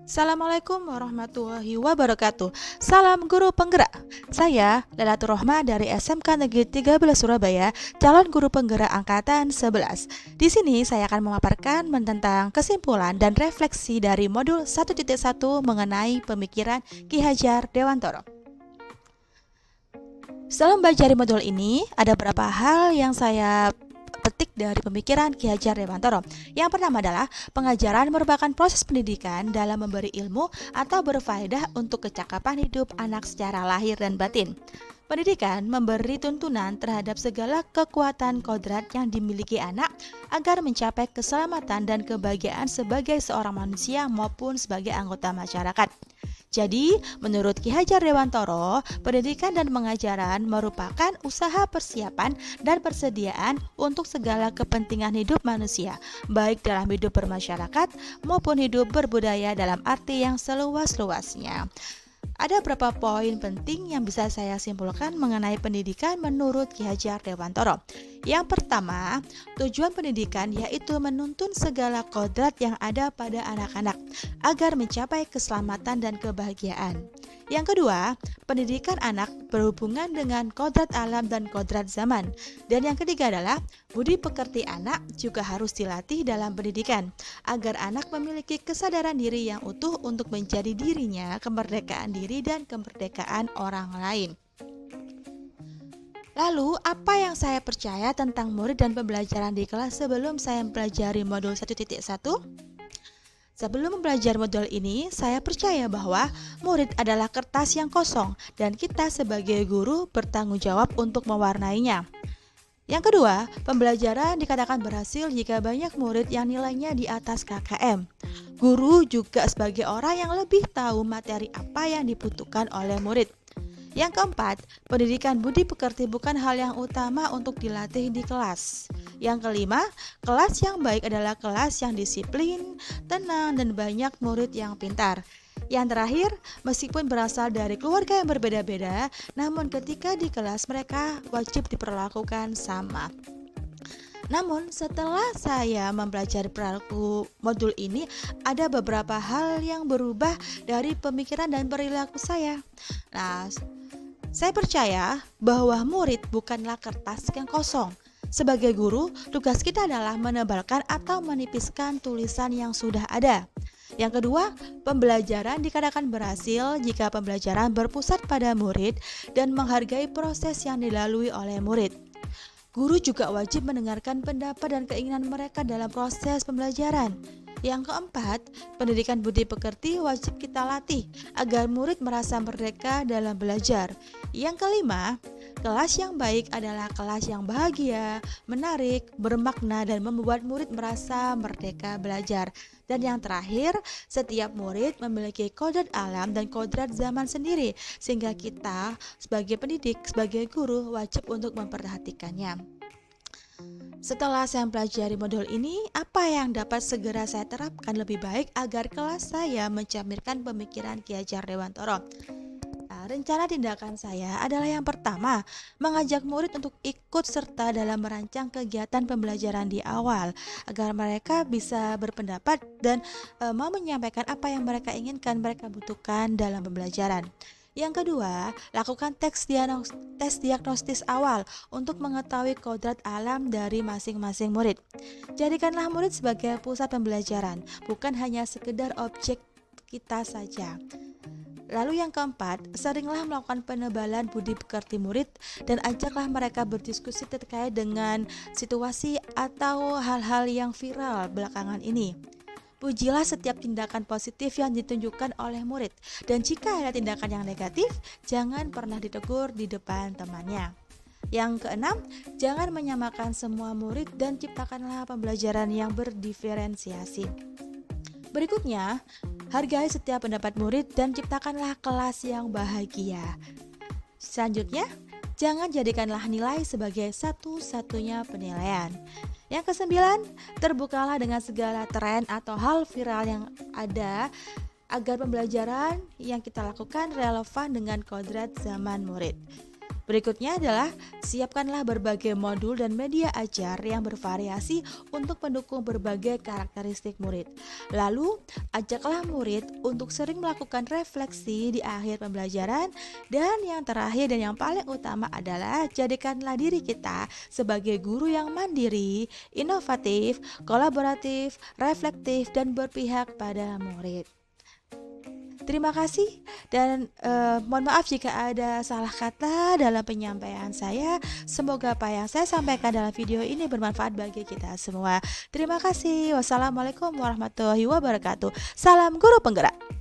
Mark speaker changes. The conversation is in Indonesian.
Speaker 1: Assalamualaikum warahmatullahi wabarakatuh. Salam guru penggerak. Saya Lailatul Rohmah dari SMK Negeri 13 Surabaya, calon guru penggerak angkatan 11. Di sini saya akan memaparkan tentang kesimpulan dan refleksi dari modul 1.1 mengenai pemikiran Ki Hajar Dewantoro. Setelah mempelajari modul ini, ada beberapa hal yang saya petik dari pemikiran Ki Hajar Dewantoro. Yang pertama adalah pengajaran merupakan proses pendidikan dalam memberi ilmu atau berfaedah untuk kecakapan hidup anak secara lahir dan batin. Pendidikan memberi tuntunan terhadap segala kekuatan kodrat yang dimiliki anak agar mencapai keselamatan dan kebahagiaan sebagai seorang manusia maupun sebagai anggota masyarakat. Jadi, menurut Ki Hajar Dewantoro, pendidikan dan pengajaran merupakan usaha persiapan dan persediaan untuk segala kepentingan hidup manusia, baik dalam hidup bermasyarakat maupun hidup berbudaya dalam arti yang seluas-luasnya. Ada beberapa poin penting yang bisa saya simpulkan mengenai pendidikan menurut Ki Hajar Dewantoro. Yang pertama, tujuan pendidikan yaitu menuntun segala kodrat yang ada pada anak-anak agar mencapai keselamatan dan kebahagiaan. Yang kedua, pendidikan anak berhubungan dengan kodrat alam dan kodrat zaman. Dan yang ketiga adalah budi pekerti anak juga harus dilatih dalam pendidikan agar anak memiliki kesadaran diri yang utuh untuk menjadi dirinya, kemerdekaan diri dan kemerdekaan orang lain. Lalu, apa yang saya percaya tentang murid dan pembelajaran di kelas sebelum saya mempelajari modul 1.1? Sebelum mempelajari modul ini, saya percaya bahwa murid adalah kertas yang kosong dan kita sebagai guru bertanggung jawab untuk mewarnainya. Yang kedua, pembelajaran dikatakan berhasil jika banyak murid yang nilainya di atas KKM. Guru juga sebagai orang yang lebih tahu materi apa yang dibutuhkan oleh murid. Yang keempat, pendidikan budi pekerti bukan hal yang utama untuk dilatih di kelas. Yang kelima, kelas yang baik adalah kelas yang disiplin, tenang, dan banyak murid yang pintar. Yang terakhir, meskipun berasal dari keluarga yang berbeda-beda, namun ketika di kelas mereka wajib diperlakukan sama. Namun setelah saya mempelajari perilaku modul ini, ada beberapa hal yang berubah dari pemikiran dan perilaku saya. Saya percaya bahwa murid bukanlah kertas yang kosong. Sebagai guru, tugas kita adalah menebalkan atau menipiskan tulisan yang sudah ada. Yang kedua, pembelajaran dikatakan berhasil jika pembelajaran berpusat pada murid dan menghargai proses yang dilalui oleh murid. Guru juga wajib mendengarkan pendapat dan keinginan mereka dalam proses pembelajaran. Yang keempat, pendidikan budi pekerti wajib kita latih agar murid merasa merdeka dalam belajar. Yang kelima, kelas yang baik adalah kelas yang bahagia, menarik, bermakna, dan membuat murid merasa merdeka belajar. Dan yang terakhir, setiap murid memiliki kodrat alam dan kodrat zaman sendiri, sehingga kita sebagai pendidik, sebagai guru wajib untuk memperhatikannya. Setelah saya mempelajari modul ini, apa yang dapat segera saya terapkan lebih baik agar kelas saya mencerminkan pemikiran Ki Hajar Dewantoro? Rencana tindakan saya adalah yang pertama, mengajak murid untuk ikut serta dalam merancang kegiatan pembelajaran di awal, agar mereka bisa berpendapat dan mau menyampaikan apa yang mereka inginkan, mereka butuhkan dalam pembelajaran. Yang kedua, lakukan tes diagnostis awal untuk mengetahui kodrat alam dari masing-masing murid. Jadikanlah murid sebagai pusat pembelajaran, bukan hanya sekedar objek kita saja. Lalu yang keempat, seringlah melakukan penebalan budi pekerti murid dan ajaklah mereka berdiskusi terkait dengan situasi atau hal-hal yang viral belakangan ini. Pujilah setiap tindakan positif yang ditunjukkan oleh murid, dan jika ada tindakan yang negatif, jangan pernah ditegur di depan temannya. Yang keenam, jangan menyamakan semua murid dan ciptakanlah pembelajaran yang berdiferensiasi. Berikutnya, hargai setiap pendapat murid dan ciptakanlah kelas yang bahagia. Selanjutnya, jangan jadikanlah nilai sebagai satu-satunya penilaian. Yang kesembilan, terbukalah dengan segala tren atau hal viral yang ada agar pembelajaran yang kita lakukan relevan dengan kodrat zaman murid. Berikutnya adalah siapkanlah berbagai modul dan media ajar yang bervariasi untuk mendukung berbagai karakteristik murid. Lalu, ajaklah murid untuk sering melakukan refleksi di akhir pembelajaran. Dan yang terakhir dan yang paling utama adalah jadikanlah diri kita sebagai guru yang mandiri, inovatif, kolaboratif, reflektif, dan berpihak pada murid. Terima kasih dan mohon maaf jika ada salah kata dalam penyampaian saya. Semoga apa yang saya sampaikan dalam video ini bermanfaat bagi kita semua. Terima kasih. Wassalamualaikum warahmatullahi wabarakatuh. Salam guru penggerak.